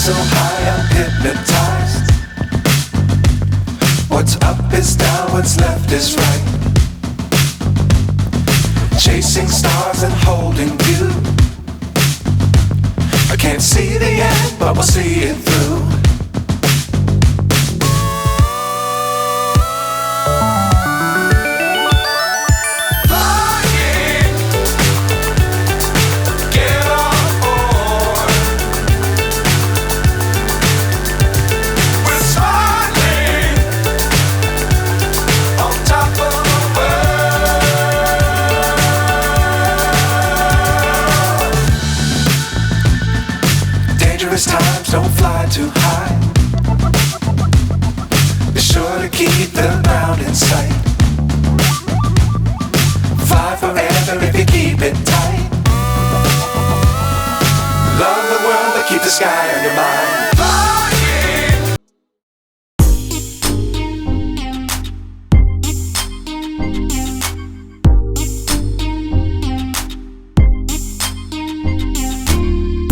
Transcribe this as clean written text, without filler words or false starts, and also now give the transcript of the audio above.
So high I'm hypnotized. What's up is down, what's left is right. Chasing stars and holding you. I can't see the end, but we'll see it through. Times don't fly too high. Be sure to keep the ground in sight. Fly forever if you keep it tight. Love the world but keep the sky